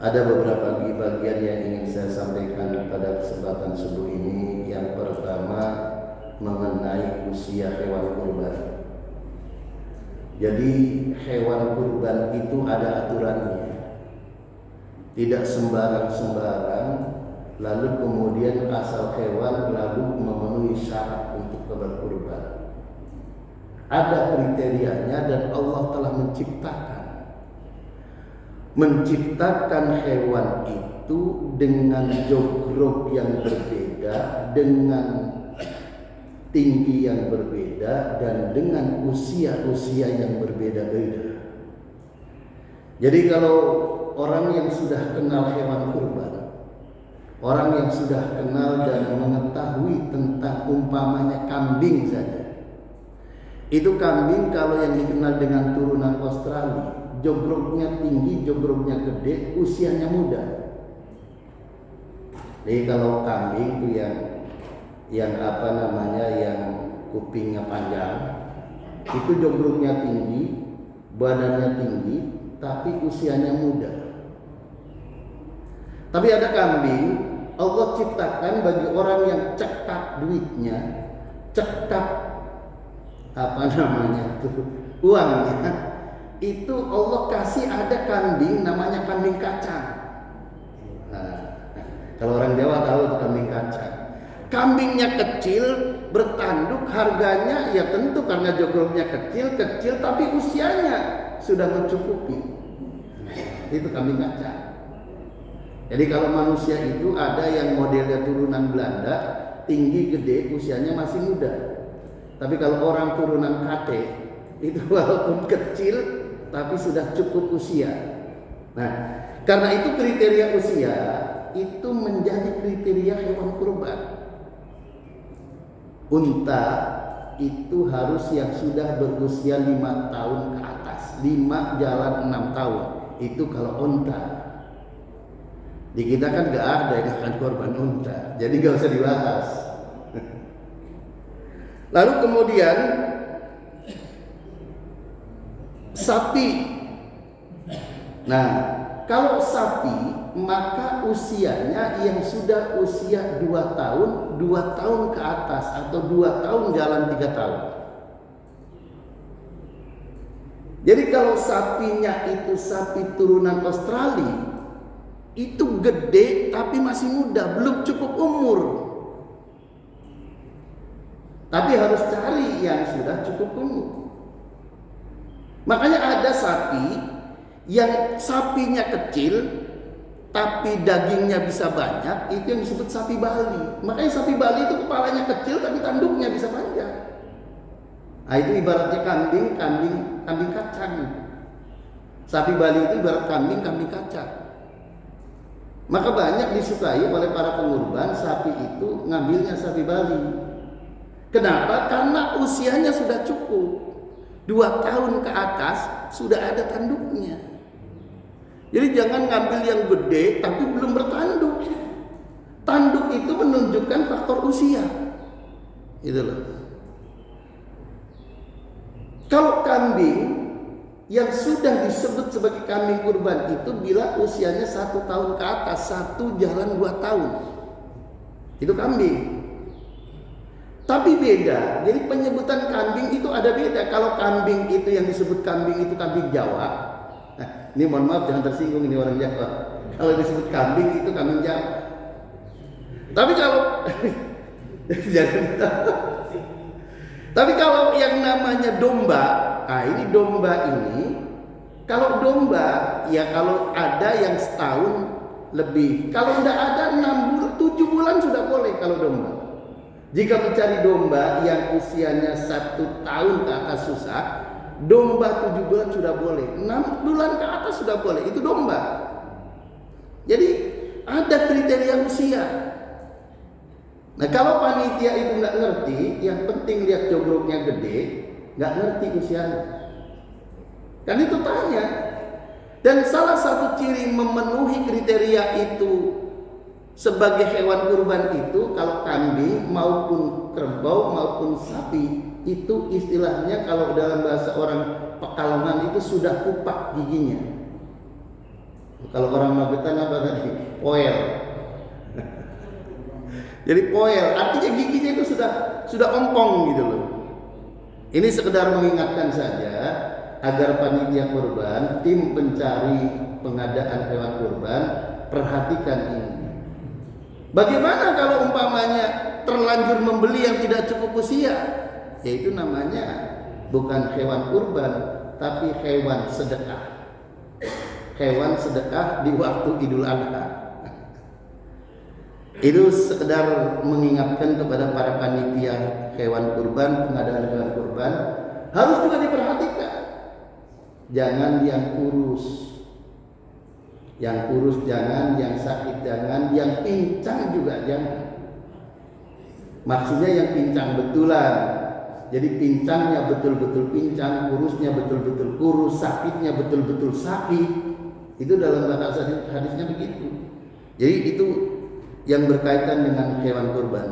Ada beberapa bagian yang ingin saya sampaikan pada kesempatan subuh ini. Yang pertama mengenai usia hewan kurban. Jadi hewan kurban itu ada aturannya. Tidak sembarang-sembarang lalu kemudian asal hewan lalu memenuhi syarat untuk berkurban. Ada kriterianya dan Allah telah menciptakan hewan itu dengan jogrok yang berbeda, dengan tinggi yang berbeda, dan dengan usia-usia yang berbeda-beda. Jadi kalau orang yang sudah kenal hewan kurban, orang yang sudah kenal dan mengetahui tentang umpamanya kambing saja, itu kambing kalau yang dikenal dengan turunan Australia, jogroknya tinggi, jogroknya gede, usianya muda. Jadi kalau kambing itu yang kupingnya panjang, itu jogroknya tinggi, badannya tinggi, tapi usianya muda. Tapi ada kambing Allah ciptakan bagi orang yang cekak duitnya, cekak uangnya, itu Allah kasih ada kambing namanya kambing kacang. Nah, kalau orang Jawa tahu itu kambing kacang. Kambingnya kecil, bertanduk, harganya ya tentu karena jogroknya kecil, tapi usianya sudah mencukupi. Itu kambing kacang. Jadi kalau manusia itu ada yang modelnya turunan Belanda, tinggi, gede, usianya masih muda. Tapi kalau orang turunan Kate, itu walaupun kecil tapi sudah cukup usia. Nah, karena itu kriteria usia itu menjadi kriteria hewan kurban. Unta itu harus yang sudah berusia 5 tahun ke atas, 5 jalan 6 tahun. Itu kalau unta. Di kita kan gak ada yang akan korban unta, jadi gak usah dibahas. Lalu kemudian sapi. Nah, kalau sapi maka usianya yang sudah usia 2 tahun, 2 tahun ke atas, atau 2 tahun jalan 3 tahun. Jadi kalau sapinya itu sapi turunan Australia, itu gede tapi masih muda, belum cukup umur. Tapi harus cari yang sudah cukup umur. Makanya ada sapi yang sapinya kecil tapi dagingnya bisa banyak, itu yang disebut sapi Bali. Makanya sapi Bali itu kepalanya kecil tapi tanduknya bisa panjang. Nah, itu ibaratnya kambing kacang. Sapi Bali itu ibarat kambing kacang. Maka banyak disukai oleh para pengurban sapi itu ngambilnya sapi Bali. Kenapa? Karena usianya sudah cukup. 2 tahun ke atas sudah ada tanduknya. Jadi jangan ngambil yang gede tapi belum bertanduk. Tanduk itu menunjukkan faktor usia. Itu loh. Kalau kambing yang sudah disebut sebagai kambing kurban itu bila usianya 1 tahun ke atas, 1 jalan 2 tahun. Itu kambing. Tapi beda, jadi penyebutan kambing itu ada beda. Kalau kambing itu yang disebut kambing itu kambing Jawa. Nah, ini mohon maaf jangan tersinggung ini orang Jawa. Kalau disebut kambing itu kambing Jawa. Tapi kalau tapi kalau yang namanya domba, nah ini domba ini, kalau domba ya kalau ada yang setahun lebih, kalau tidak ada 6 bulan, 7 bulan sudah boleh kalau domba. Jika mencari domba yang usianya 1 tahun ke atas susah, domba 7 bulan sudah boleh, 6 bulan ke atas sudah boleh, itu domba. Jadi ada kriteria usia. Nah kalau panitia itu nggak ngerti, yang penting lihat jogroknya gede, nggak ngerti usianya. Kan itu tanya. Dan salah satu ciri memenuhi kriteria itu sebagai hewan kurban itu, kalau kambing maupun kerbau maupun sapi itu istilahnya kalau dalam bahasa orang Pekalongan itu sudah kupak giginya. Kalau orang Magetan apa tadi? Poel. Jadi poel, artinya giginya itu sudah ompong gitu loh. Ini sekedar mengingatkan saja agar panitia kurban, tim pencari pengadaan hewan kurban, perhatikan ini. Bagaimana kalau umpamanya terlanjur membeli yang tidak cukup usia? Yaitu namanya bukan hewan kurban, tapi hewan sedekah. Hewan sedekah di waktu Idul Adha. Itu sekedar mengingatkan kepada para panitia hewan kurban, pengadaan hewan kurban, harus juga diperhatikan. Jangan yang kurus. Yang kurus jangan, yang sakit jangan, yang pincang juga jangan. Maksudnya yang pincang betulan. Jadi pincangnya betul-betul pincang, kurusnya betul-betul kurus, sakitnya betul-betul sakit. Itu dalam bahasa hadisnya begitu. Jadi itu yang berkaitan dengan hewan kurban.